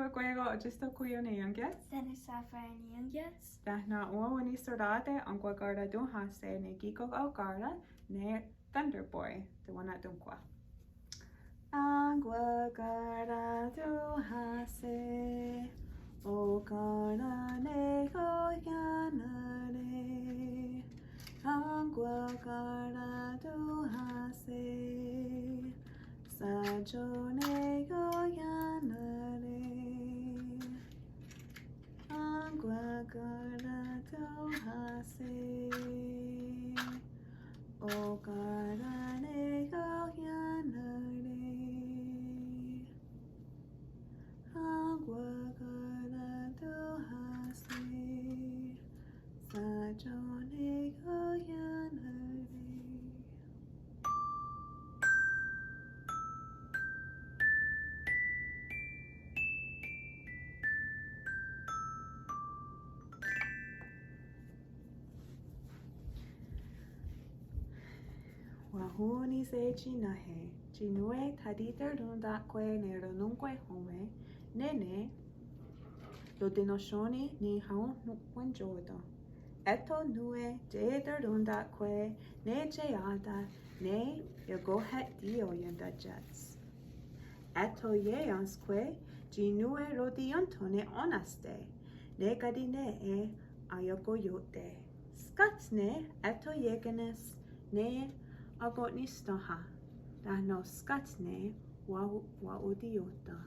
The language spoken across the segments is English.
Kanyen'kéha just kuyo na yungyas. Then safra ni yungyas. Dahna uwani sorate ang guagarda dunhase ne giko augarda ne Thunderboy. The one at Dunkwa. Anguagarda dunhase augarda ne goyanare. Anguagarda dunhase sajone goyanare. Anguagarda dunhase augarda ne goyanare. Anguagarda dunhase sajone goyanare. Wahuni se chinahe, chinue taditer runda kwe ne rununque home, nene, Haudenosaunee ni haun wanjodo. Eto nue jeder runda kwe ne jeada ne yagohet dio yanda jets. Eto yeans kwe jinue rodiantone onaste, ne gadine ayoko yote. Skatsne eto yegenes ne agotnistoha, dahno skatsne wa udiota.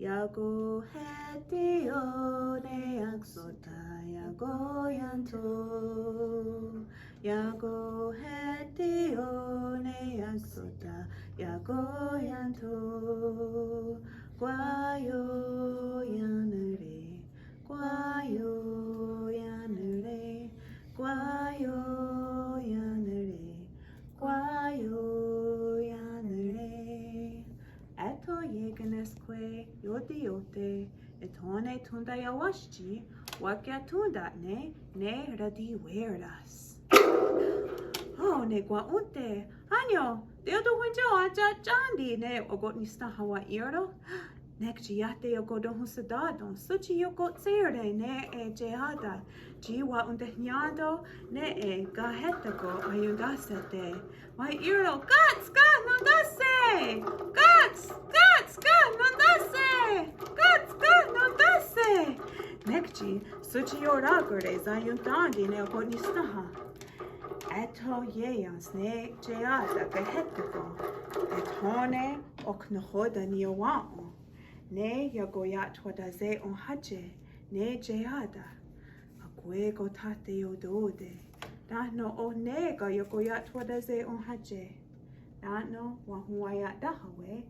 Yago hetio ne aksota, yago yanto. Yago hetio ne aksota, yago yanto. Guayo yanere, guayo yanere, guayo yanere, guayo yanere. Eto yegenes kwe yodiote, etone tunda yawashchi, wakia tunda ne radi weras. Oh, ne guaunte, año, deodo winjo aja jandi ne ogotnista hawa iro. Nekjiate yogodon husadadon, suchi yogot serde ne jeada, jiwa undehnyado ne gahetago ayundasete. My iro, guts, nondase! Guts, nondase! Guts, nondase! Nekji, suchi yoragore zayuntandi ne ogotnistaha. Eto yeans ne jeada gahetago, etone oknohoda niowao. Ne yagoyat wadaze on hache, ne jeada. Aguego tate yodode. Dahno o nega yagoyat wadaze on hache. Dahno wahuayat dahawe,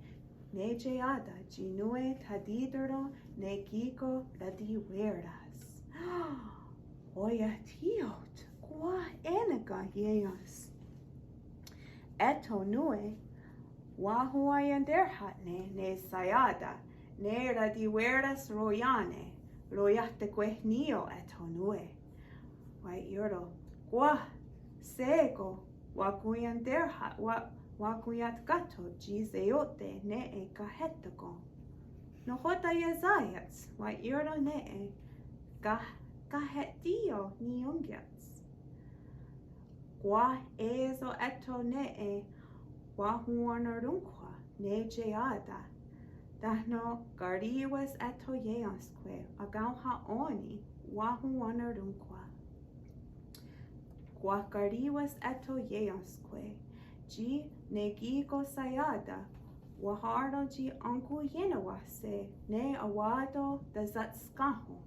ne jeada jinue tadidero ne giko radi weras. Oya tiot, qua enega yeas. Eto nue, wahuayan derhatne ne sayada. Ne radiweras royane, royate quehnio etonue. Wai iro, gua, sego, wakuyan derhat, wakuyat gato, gizeote, ne kahetago. No hota yazayats, wai iro ne gahetio niungyats. Gua ezo eto ne wahuanarunkwa, ne jeada. Dahno gardiwas eto yeansque, agauha oni, wahuanarunkwa. Gua gardiwas eto yeansque, ji negigo sayada, wahardo ji anku yenawase, ne awado da zatskaho.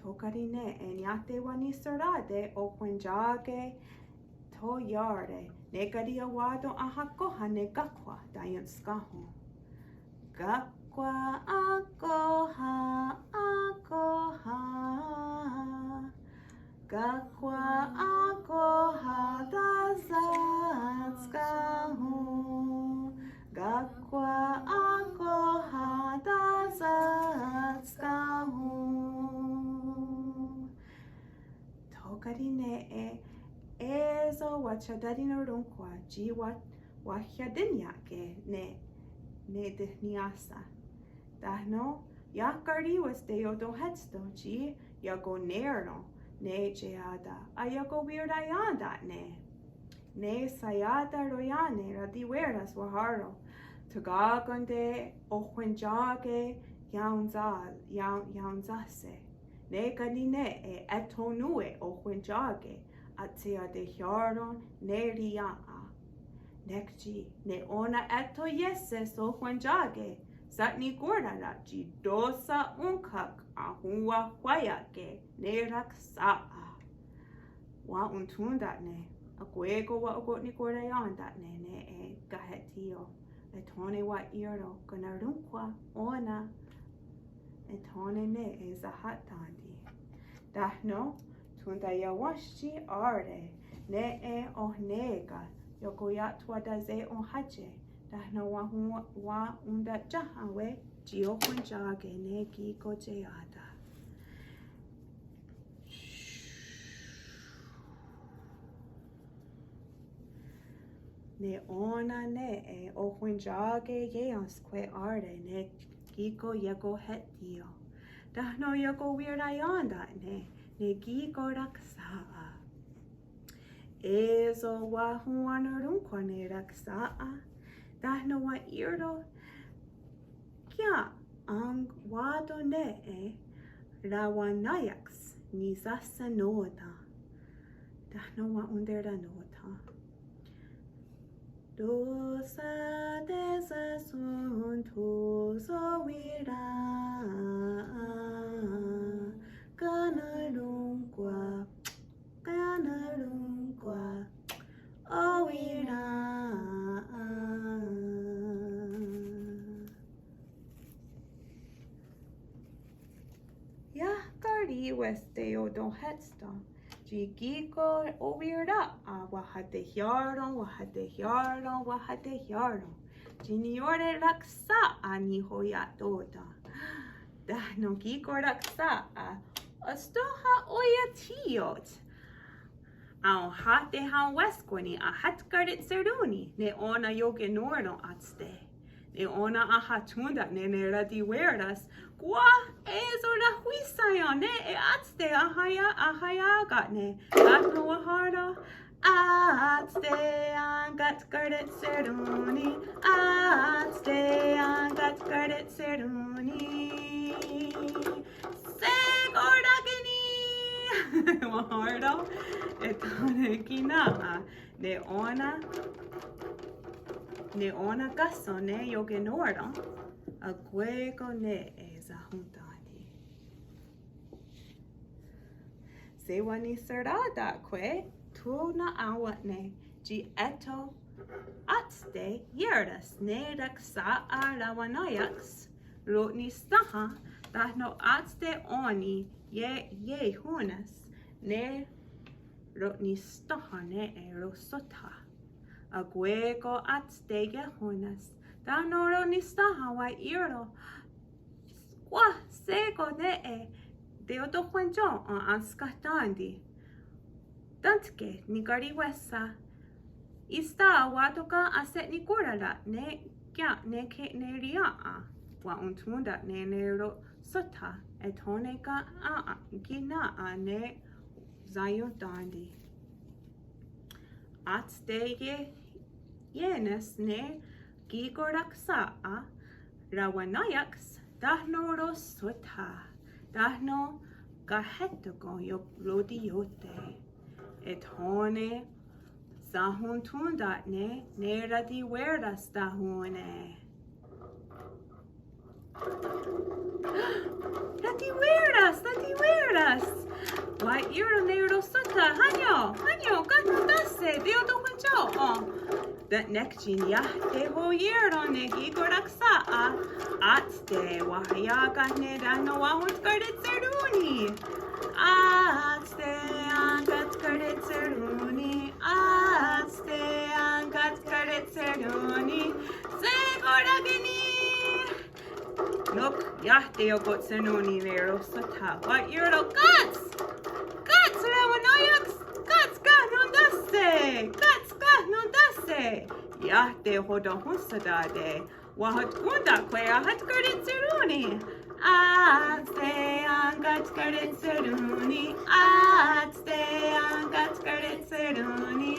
Tokarine enyate wanisarade o kwenjage to yarde, ne gadi awado ahakoha ne gakwa dayanskaho. Gakwa akoha, gakwa akoha dazatskahu, gakwa akoha dazatskahu. Tokarine ezo wachadadino runkwa ji wahyadinyake ne dehniasa. Dahno Yakari was deo do headsto chi yago nerno ne cheada ayago weird ne. Ne sayada royane radiweras waharo. Tagagonde ohuenjage yaunzase. Ne ganine e etonue ohuenjage atia de hyaron ne riaa. Nekji ne ona eto yeses ohuenjage. Satni gordarachi dosa unkak ahua huayake ne raksaa. Wa untunda ne. Aguego wa ogotni gordayan ne e gahetio. Etone wa iro ganarunkwa ona. Etone ne e zahatandi. Dahno tunda yawashi arde ne e ohnega yokoyatwa daze onhache. Dahno wa unda jahawe jiokunjage ne giko jeada. Ne ona ne e ohuenjage yeansque arde ne giko yego hetio. Dahno yego weirayanda ne giko raksaa. Ezo wa huanarunkwa ne raksaa. Dahno wa irdo kya ang wado ne e rawanayaks nizasa nota. Dahno wa underda nota. Dosa desa sun tozo wira ganarungwa o wira. Westeo do headstone. Jigiko ovira wahate hyaron. Jiniore Raksá ani hoyatoda. Dahno giko Raksá astoha oyatiot. Au hate han westquini a hatgarit seruni ne ona yogenorno atste. Ne ona ahatunda ne radi weras. Gua ezo la huisayon ne e atste ahaya ne. Gatno wahara atste angat gardet seruni. Atste angat gardet seruni. Segordagini wahara etone kina ne ona gaso ne yogenordo aguego ne ezahuntani. Sewani serada que tu na awat ne gi eto atste yerdas ne Raksá rawanayaks rotni staha dahno atste oni ye hunas ne rotni staha ne rosota. Aguego atste hunas dahno rotni staha wa iro wa sego ne deoto huenjon anskatandi. Dantke nigari wesa ista watoka aset ni korala ne kya ne ke ne ria wa untunda ne ro sota etoneka gina ne zayotandi. Atstege yenes ne gigo Raksá rawanayaks dahno ro sota dahno gahetoko yo lodiote. Etone zahuntunda ne radi weras dahone. Radi weras. Why iro ne rosota hanyo gato dase deodo huenjo. That nekjin ya te ho yero ne gigo Raksá atste wahayaga ne dano wahunt gardet seruni. Atste angat gardet seruni. Atste angat gardet seruni. Segoragini. Look, yahte yogot seruni vero sota. What yero guts rawanayaks. Guts non dasse. Yahte hodo hunsadade. Wahat unda que ahat gardet seruni. stay on God's credit ceruni. I stay on God's credit ceruni.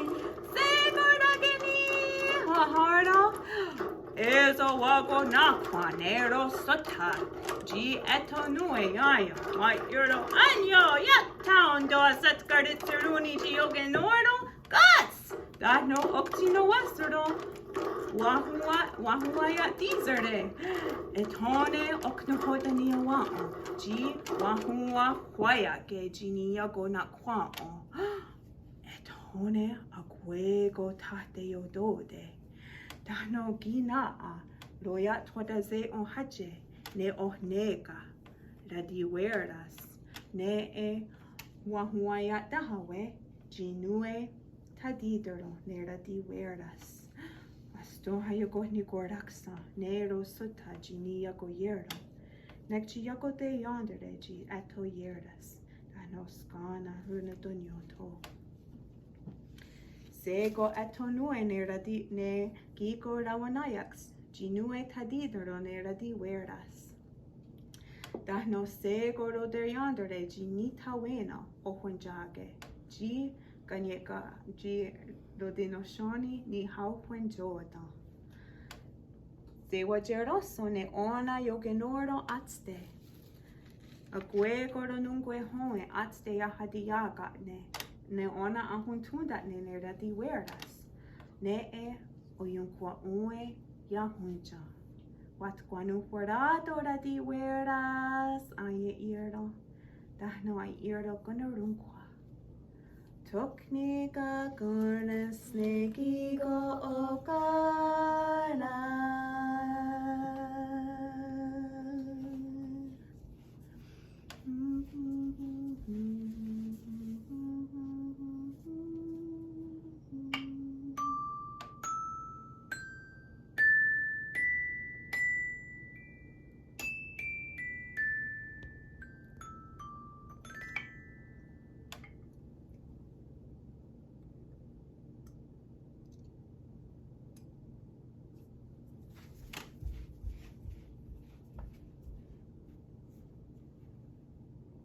Say Gordagini, Hardo. Ezo wago na quanero sota. G etonue ayo. My euro anyo. Yat town do a set credit ceruni. Giogenordo. Gods. God no octino westerdo. Wahua ya dizerde. Etone oknohodania wao. G wahua huaya ge ginia go na kwao. Etone aguego tate yodode. Dano gina a loya twadaze on hache ne oh nega. La diweras. Ne e wahua ya dahawe. Ginue tadidero ne la diweras. Sto hayago ni Raksá, nero suta ginia go yerdo. Nekchi yago de yondere gi eto yerdas. Dano skana huna dunyo to. Sego eto nue nera di ne giko rawanayaks. Ginue tadidero nera di weras. Dano sego ro de yondere gi nita wena ohunjage. Gi Kanyen'kéha gi Haudenosaunee ni Haudenosaunee. Se wajeroso ne ona yogenoro atste. Agwe goro nungwe hoe atste yahadiyaga ne ona ahuntunda ne neradi weras. Ne e oyunkwa ue yahunja. Wat kwanu forado radi weras aye irdo. Dahno ay irdo gonorunkwa. Tokniga gornes negigo okana.